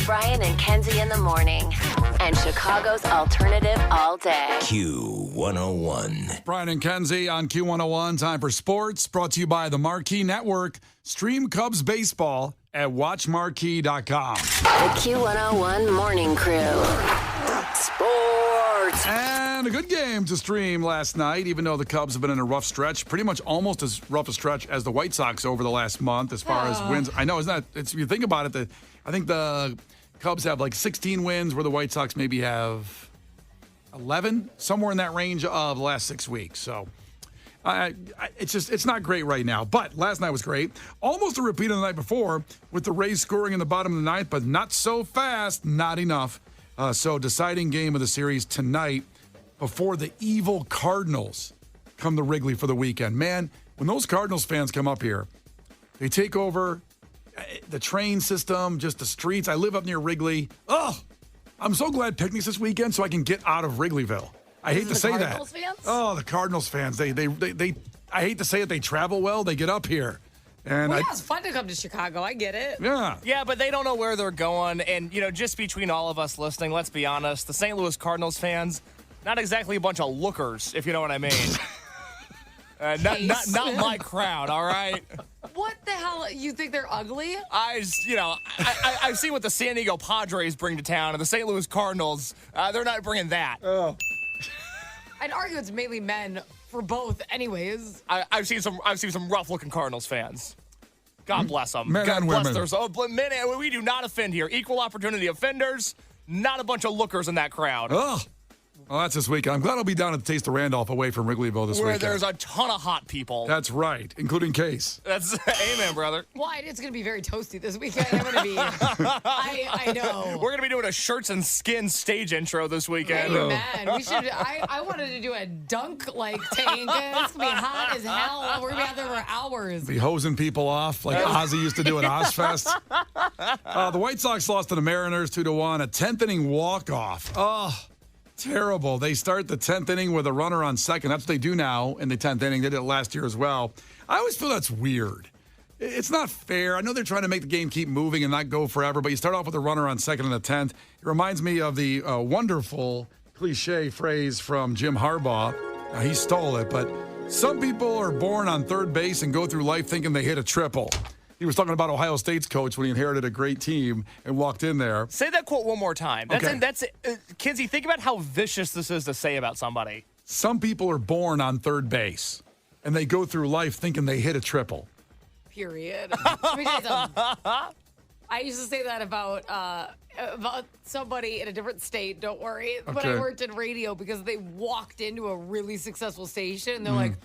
Brian and Kenzie in the morning. And Chicago's alternative all day. Q101. Brian and Kenzie on Q101. Time for sports. Brought to you by the Marquee Network. Stream Cubs baseball at watchmarquee.com. The Q101 Morning Crew. Sports. And a good game to stream last night, even though the Cubs have been in a rough stretch. Pretty much almost as rough a stretch as the White Sox over the last month as far as wins. I know, isn't that, if you think about it, I think the Cubs have like 16 wins where the White Sox maybe have 11, somewhere in that range of the last 6 weeks. So it's not great right now. But last night was great. Almost a repeat of the night before with the Rays scoring in the bottom of the ninth, but not so fast, not enough. So deciding game of the series tonight before the evil Cardinals come to Wrigley for the weekend. Man, when those Cardinals fans come up here, they take over the train system, just the streets. I live up near Wrigley. Oh, I'm so glad picnic's this weekend so I can get out of Wrigleyville. I hate to say that. Cardinals fans? Oh, the Cardinals fans. They I hate to say it, they travel well. They get up here. And yeah, it's fun to come to Chicago. I get it. Yeah. Yeah, but they don't know where they're going. And, just between all of us listening, let's be honest, the St. Louis Cardinals fans, not exactly a bunch of lookers, if you know what I mean. Not my crowd, all right? What the hell? You think they're ugly? I've seen what the San Diego Padres bring to town, and the St. Louis Cardinals, they're not bringing that. Oh. I'd argue it's mainly men for both anyways. I've seen some rough-looking Cardinals fans. God bless them. Men God and bless women. Men, we do not offend here. Equal opportunity offenders, not a bunch of lookers in that crowd. Oh. Well, that's this weekend. I'm glad I'll be down at the Taste of Randolph away from Wrigleyville this Where weekend. there's a ton of hot people. That's right, including Case. That's amen, brother. Well, it's going to be very toasty this weekend. I'm going to be. I know. We're going to be doing a shirts and skins stage intro this weekend. Hey, man, we should. I wanted to do a dunk tank. It's going to be hot as hell. We're going to be out there for hours. Be hosing people off like Ozzy used to do at Ozfest. The White Sox lost to the Mariners 2-1. A 10th inning walk-off. Oh. Terrible. They start the 10th inning with a runner on second. That's what they do now in the 10th inning. They did it last year as well. I always feel that's weird. It's not fair. I know they're trying to make the game keep moving and not go forever, but you start off with a runner on second in the 10th. It reminds me of the wonderful cliche phrase from Jim Harbaugh. He stole it, but some people are born on third base and go through life thinking they hit a triple. He was talking about Ohio State's coach when he inherited a great team and walked in there. Say that quote one more time. Kenzie, think about how vicious this is to say about somebody. Some people are born on third base, and they go through life thinking they hit a triple. Period. Let me tell you something. I used to say that about somebody in a different state. Don't worry. Okay. But I worked in radio because they walked into a really successful station, and they're like,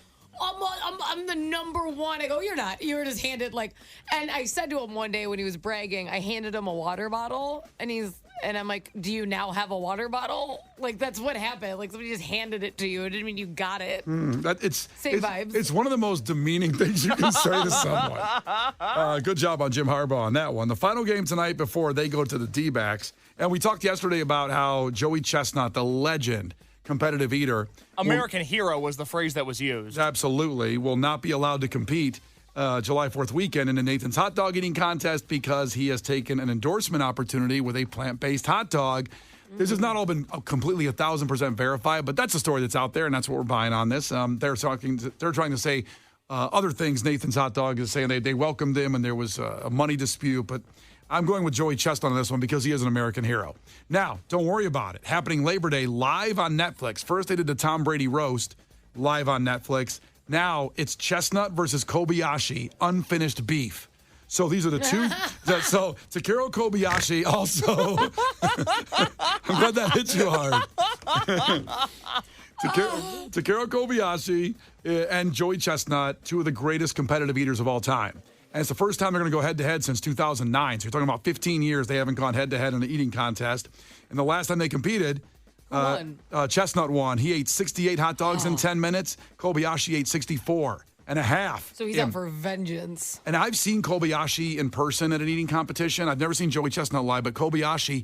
I'm the number one. I go, you're not. You were just handed and I said to him one day when he was bragging, I handed him a water bottle, and I'm like, do you now have a water bottle? That's what happened. Somebody just handed it to you. It didn't mean you got it. Same vibes. It's one of the most demeaning things you can say to someone. Good job on Jim Harbaugh on that one. The final game tonight before they go to the D-backs. And we talked yesterday about how Joey Chestnut, the legend, competitive eater. American hero was the phrase that was used. Absolutely. Will not be allowed to compete July 4th weekend in the Nathan's Hot Dog Eating Contest because he has taken an endorsement opportunity with a plant-based hot dog. This has not all been completely 1,000% verified, but that's the story that's out there, and that's what we're buying on this. They're trying to say other things. Nathan's Hot Dog is saying they welcomed him and there was a money dispute, but I'm going with Joey Chestnut on this one because he is an American hero. Now, don't worry about it. Happening Labor Day live on Netflix. First, they did the Tom Brady roast live on Netflix. Now, it's Chestnut versus Kobayashi, unfinished beef. So these are the two. So Takiro Kobayashi also. I'm glad that hit you hard. Takiro Kobayashi and Joey Chestnut, two of the greatest competitive eaters of all time. And it's the first time they're going to go head-to-head since 2009. So you're talking about 15 years they haven't gone head-to-head in an eating contest. And the last time they competed, Chestnut won. He ate 68 hot dogs in 10 minutes. Kobayashi ate 64 and a half. So he's out for vengeance. And I've seen Kobayashi in person at an eating competition. I've never seen Joey Chestnut live, but Kobayashi,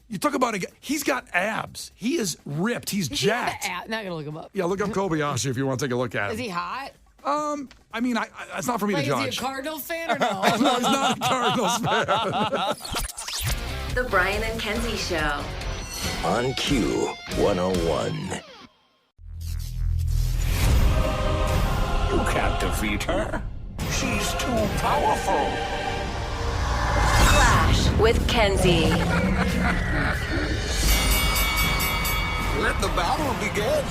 you talk about he's got abs. He is ripped. He's jacked. Not going to look him up. Yeah, look up Kobayashi if you want to take a look at him. Is he hot? I mean, it's not for me to judge. Is he a Cardinals fan or no? No, he's not a Cardinals fan. The Brian and Kenzie Show. On Q101. You can't defeat her. She's too powerful. Clash with Kenzie. Let the battle begin.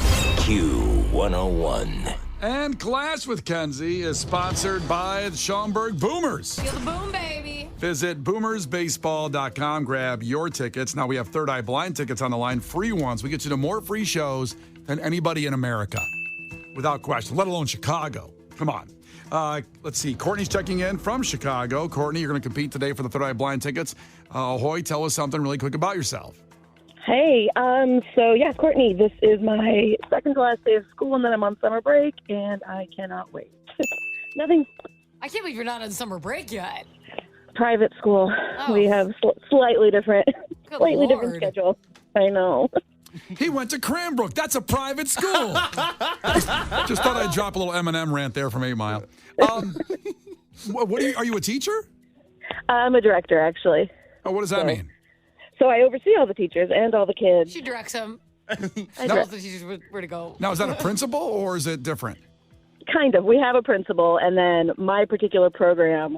Q101. And Clash with Kenzie is sponsored by the Schaumburg Boomers. Feel the boom, baby. Visit boomersbaseball.com. Grab your tickets. Now we have Third Eye Blind tickets on the line, free ones. We get you to more free shows than anybody in America, without question, let alone Chicago. Come on. Let's see. Courtney's checking in from Chicago. Courtney, you're going to compete today for the Third Eye Blind tickets. Ahoy, tell us something really quick about yourself. Hey, Courtney, this is my second to last day of school, and then I'm on summer break, and I cannot wait. Nothing. I can't believe you're not on summer break yet. Private school. Oh. We have slightly different Lord. schedule. I know. He went to Cranbrook. That's a private school. Just thought I'd drop a little M&M rant there from 8 Mile. Are you a teacher? I'm a director, actually. Oh, what does that mean? So I oversee all the teachers and all the kids. She directs them. I Tells direct- the teachers where to go. Now, is that a principal or is it different? Kind of. We have a principal, and then my particular program,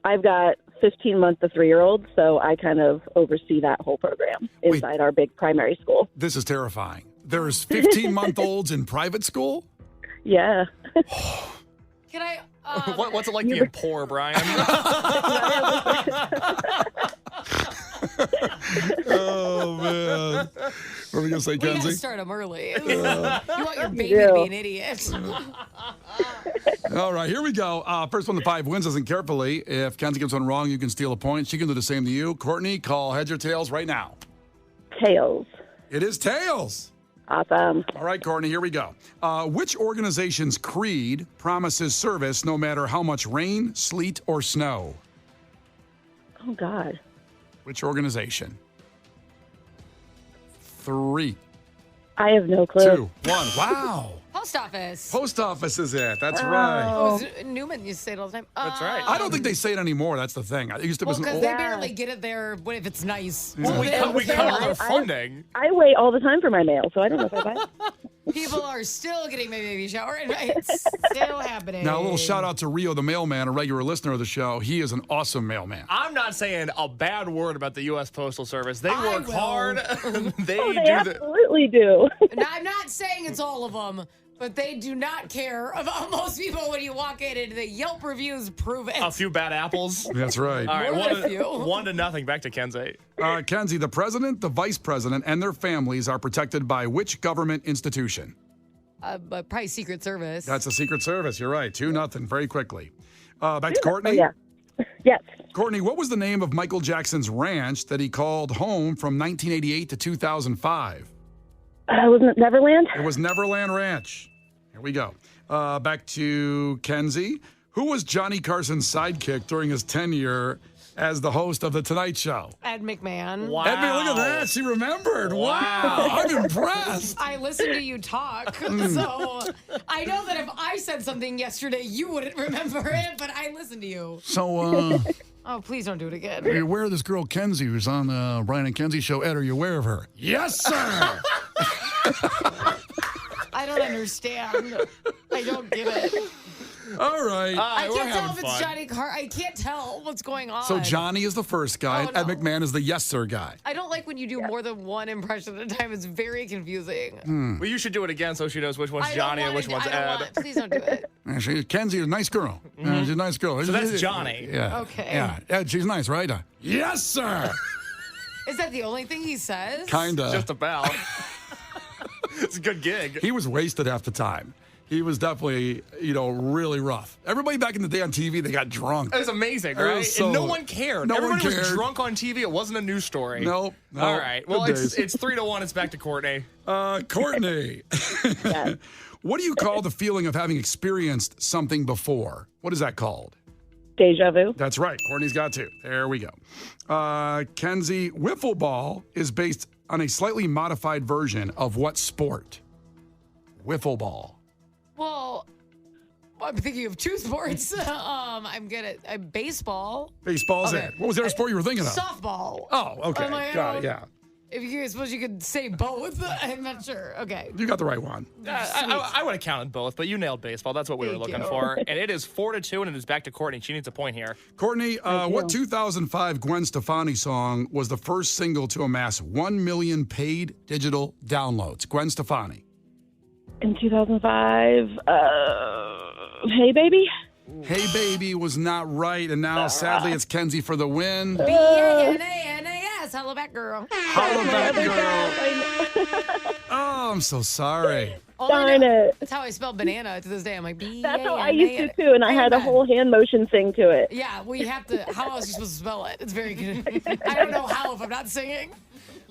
I've got 15-month to 3-year-olds, so I kind of oversee that whole program inside our big primary school. This is terrifying. There's 15-month-olds in private school? Yeah. Can I? What's it like being poor, Brian? Oh, man. What are we going to say, We gotta Kenzie? start them early. You want your baby to be an idiot. All right, here we go. First one to 5 wins. Listen carefully. If Kenzie gets one wrong, you can steal a point. She can do the same to you. Courtney, call heads or tails right now. Tails. It is tails. Awesome. All right, Courtney, here we go. Which organization's creed promises service no matter how much rain, sleet, or snow? Oh, God. Which organization? 3, I have no clue. 2, 1. Wow. Post office. Post office is it. That's right. Oh, Newman used to say it all the time. That's right. I don't think they say it anymore. That's the thing. It used to be Well, an because old. they barely get it there if it's nice. Well, we cover their funding. I wait all the time for my mail, so I don't know if I buy it. People are still getting my baby shower invites. Still happening. Now, a little shout out to Rio, the mailman, a regular listener of the show. He is an awesome mailman. I'm not saying a bad word about the U.S. Postal Service. They I work will. hard. They Oh, they do the. absolutely do. And I'm not saying it's all of them, but they do not care about most people when you walk in, and the Yelp reviews prove it. A few bad apples. That's right. All right, More than a few. 1-0. Back to Kenzie. Kenzie, the president, the vice president, and their families are protected by which government institution? But probably Secret Service. That's the Secret Service. You're right. 2-0. Very quickly. Back to Courtney. Yeah. Yes. Courtney, what was the name of Michael Jackson's ranch that he called home from 1988 to 2005? Wasn't it Neverland? It was Neverland Ranch. Here we go. Back to Kenzie. Who was Johnny Carson's sidekick during his tenure as the host of The Tonight Show? Ed McMahon. Wow. Edmund, look at that. She remembered. Wow. I'm impressed. I listened to you talk, so I know that if I said something yesterday, you wouldn't remember it, but I listened to you. So, Oh, please don't do it again. are you aware of this girl, Kenzie, who's on the Brian and Kenzie show? Ed, are you aware of her? Yes, sir. I don't understand. I don't get it. All right. I we're can't tell having if it's fun. Johnny Carr. I can't tell what's going on. So Johnny is the first guy, Oh, and Ed no. McMahon is the yes, sir guy. I don't like when you do more than one impression at a time. It's very confusing. Well, you should do it again so she knows which one's I don't Johnny and wanna which do- one's I don't Ed. want- Please don't do it. Kenzie is a nice girl. She's a nice girl. So that's Johnny. Yeah. Okay. Yeah. Ed, she's nice, right? Yes, sir. Is that the only thing he says? Kinda. Just about. It's a good gig. He was wasted half the time. He was definitely, really rough. Everybody back in the day on TV, they got drunk. It was amazing, It was right? so- and no one cared. no one Everybody was cared. drunk on TV. It wasn't a news story. Nope. All right. Well, Good it's days. 3-1. It's back to Courtney. Courtney. Yes. What do you call the feeling of having experienced something before? What is that called? Deja vu. That's right. Courtney's got 2. There we go. Kenzie, wiffle ball is based on a slightly modified version of what sport? Wiffle ball. Well, I'm thinking of two sports. I'm good at baseball. Baseball's Okay. it. What was the other sport you were thinking of? Softball. Oh, okay. I'm like, Got it, yeah. If you suppose you could say both, I'm not sure. Okay. You got the right one. I would have counted both, but you nailed baseball. That's what we were Thank looking you. for. And it is 4-2, and it is back to Courtney. She needs a point here. Courtney, what 2005 Gwen Stefani song was the first single to amass 1 million paid digital downloads? Gwen Stefani. In 2005, Hey Baby. Hey Baby was not right, and now sadly it's Kenzie for the win. B-A-N-A-N-A-S. Hello back, girl. Holla back, girl. I Oh, I'm so sorry. Darn it. That's how I spell banana to this day. I'm like, That's how I used to, too, and I had a whole hand motion sing to it. Yeah, we have to. How else are you supposed to spell it? It's very good. I don't know how if I'm not singing.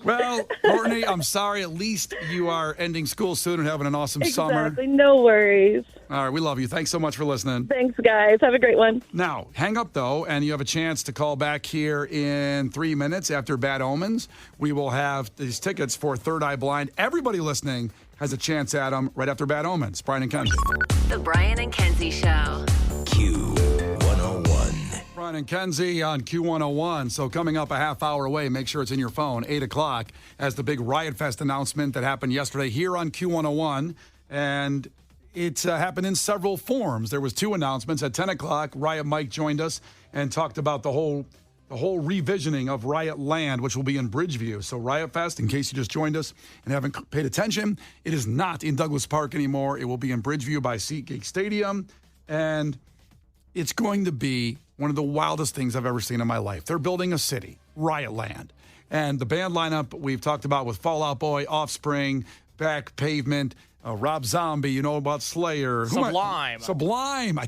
Well, Courtney, I'm sorry. At least you are ending school soon and having an awesome summer. Exactly. No worries. All right, we love you. Thanks so much for listening. Thanks, guys. Have a great one. Now, hang up, though, and you have a chance to call back here in 3 minutes after Bad Omens. We will have these tickets for Third Eye Blind. Everybody listening has a chance at them right after Bad Omens. Brian and Kenzie. The Brian and Kenzie Show. Q101. Brian and Kenzie on Q101. So coming up a half hour away, make sure it's in your phone, 8 o'clock, as the big Riot Fest announcement that happened yesterday here on Q101. And it happened in several forms. There was 2 announcements. At 10 o'clock, Riot Mike joined us and talked about the whole revisioning of Riot Land, which will be in Bridgeview. So Riot Fest, in case you just joined us and haven't paid attention, it is not in Douglas Park anymore. It will be in Bridgeview by SeatGeek Stadium. And it's going to be one of the wildest things I've ever seen in my life. They're building a city, Riot Land. And the band lineup we've talked about with Fall Out Boy, Offspring, Back Pavement, Rob Zombie, you know about Slayer. Sublime. Sublime.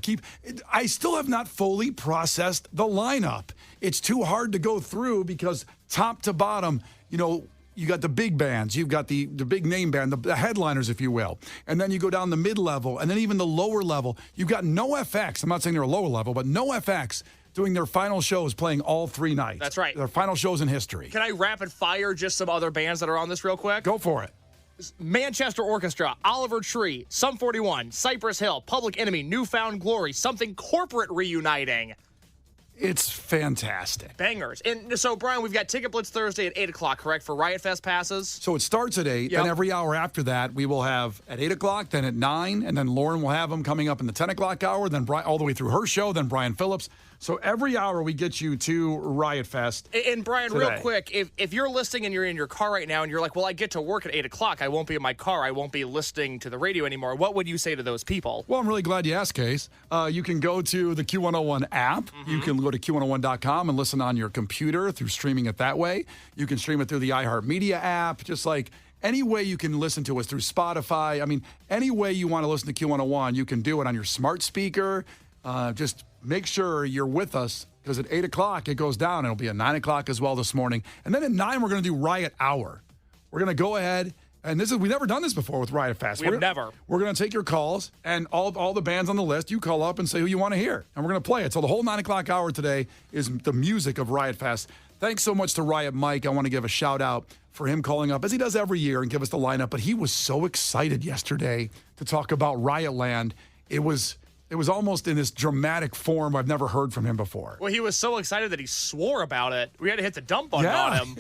I still have not fully processed the lineup. It's too hard to go through because top to bottom, you know, you got the big bands, you've got the big name band, the headliners, if you will. And then you go down the mid-level, and then even the lower level. You've got NoFX. I'm not saying they're a lower level, but NoFX doing their final shows playing all 3 nights. That's right. Their final shows in history. Can I rapid fire just some other bands that are on this real quick? Go for it. Manchester Orchestra, Oliver Tree, Sum 41, Cypress Hill, Public Enemy, Newfound Glory, Something Corporate reuniting. It's fantastic. Bangers. And so, Brian, we've got Ticket Blitz Thursday at 8 o'clock, correct, for Riot Fest passes? So it starts at 8, Yep. and every hour after that, we will have at 8 o'clock, then at 9, and then Lauren will have them coming up in the 10 o'clock hour, then all the way through her show, then Brian Phillips. So every hour we get you to Riot Fest. And Brian, today. real quick, if you're listening and you're in your car right now and you're like, well, I get to work at 8 o'clock, I won't be in my car, I won't be listening to the radio anymore, what would you say to those people? Well, I'm really glad you asked, Case. You can go to the Q101 app. Mm-hmm. You can go to Q101.com and listen on your computer through streaming it that way. You can stream it through the iHeartMedia app, just like any way you can listen to us through Spotify. I mean, any way you want to listen to Q101, you can do it on your smart speaker. Just make sure you're with us because at 8 o'clock it goes down. It'll be at 9 o'clock as well this morning. And then at 9, we're going to do Riot Hour. We're going to go ahead. And we've never done this before with Riot Fest. We've never. We're going to take your calls, and all the bands on the list, you call up and say who you want to hear. And we're going to play it. So the whole 9 o'clock hour today is the music of Riot Fest. Thanks so much to Riot Mike. I want to give a shout out for him calling up, as he does every year, and give us the lineup. But he was so excited yesterday to talk about Riot Land. It was almost in this dramatic form I've never heard from him before. Well, he was so excited that he swore about it. We had to hit the dump button on him.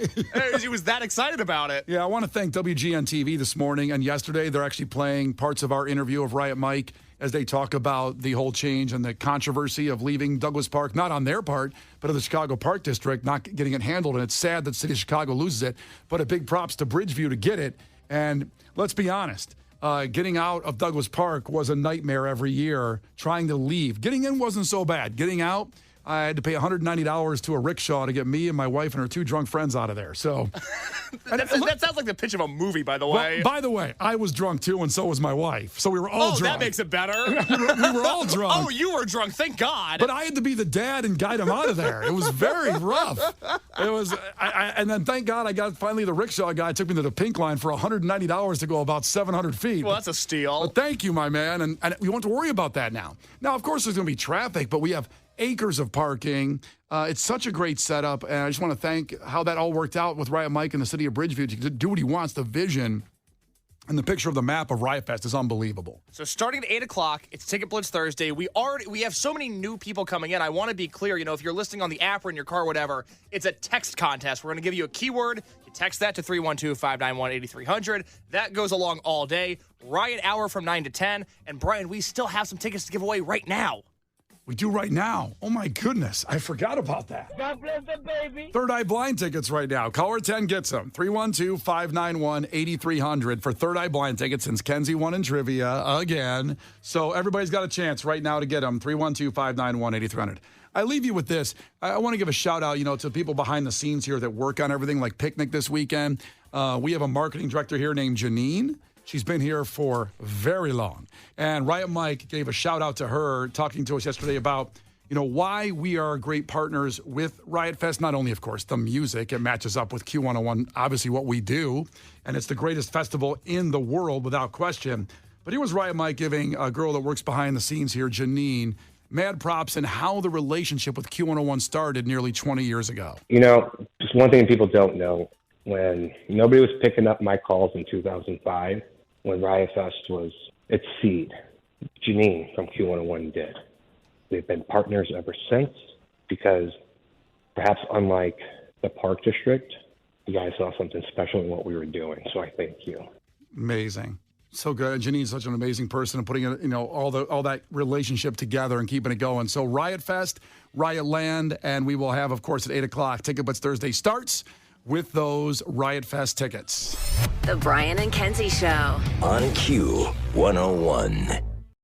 He was that excited about it. Yeah, I want to thank WGN TV this morning and yesterday. They're actually playing parts of our interview of Riot Mike as they talk about the whole change and the controversy of leaving Douglas Park, not on their part, but of the Chicago Park District, not getting it handled. And it's sad that the city of Chicago loses it, but a big props to Bridgeview to get it. And let's be honest. Getting out of Douglas Park was a nightmare every year. Trying to leave. Getting in wasn't so bad. Getting out, I had to pay $190 to a rickshaw to get me and my wife and her 2 drunk friends out of there. So that sounds like the pitch of a movie, by the way. Well, by the way, I was drunk too, and so was my wife. So we were all drunk. That makes it better. we were all drunk. Oh, you were drunk. Thank God. But I had to be the dad and guide him out of there. It was very rough. It was, and then thank God I got finally the rickshaw guy took me to the pink line for $190 to go about 700 feet. Well, that's a steal. But thank you, my man. And we won't have to worry about that now. Now, of course, there's going to be traffic, but we have acres of parking. It's such a great setup, and I just want to thank how that all worked out with Riot Mike and the city of Bridgeview to do what he wants, the vision. And the picture of the map of Riot Fest is unbelievable. So starting at 8 o'clock, it's Ticket Blitz Thursday. We have so many new people coming in. I want to be clear, if you're listening on the app or in your car, whatever, it's a text contest. We're going to give you a keyword. You text that to 312-591-8300. That goes along all day. Riot Hour from 9 to 10. And Brian, we still have some tickets to give away right now. We do right now. Oh, my goodness. I forgot about that. God bless the baby. Third Eye Blind tickets right now. Caller 10 gets them. 312-591-8300 for Third Eye Blind tickets since Kenzie won in trivia again. So everybody's got a chance right now to get them. 312-591-8300. I leave you with this. I want to give a shout out, to people behind the scenes here that work on everything like Picnic this weekend. We have a marketing director here named Janine. She's been here for very long. And Riot Mike gave a shout out to her talking to us yesterday about, why we are great partners with Riot Fest. Not only, of course, the music, it matches up with Q101, obviously what we do. And it's the greatest festival in the world without question. But here was Riot Mike giving a girl that works behind the scenes here, Janine, mad props and how the relationship with Q101 started nearly 20 years ago. Just one thing people don't know. When nobody was picking up my calls in 2005, when Riot Fest was its seed, Janine from Q101 did. We've been partners ever since because perhaps unlike the Park District, you guys saw something special in what we were doing. So I thank you. Amazing. So good. Janine's such an amazing person and putting all that relationship together and keeping it going. So Riot Fest, Riot Land, and we will have, of course, at 8 o'clock, Ticket Blitz Thursday starts with those Riot Fest tickets. The Brian and Kenzie Show. On Q101.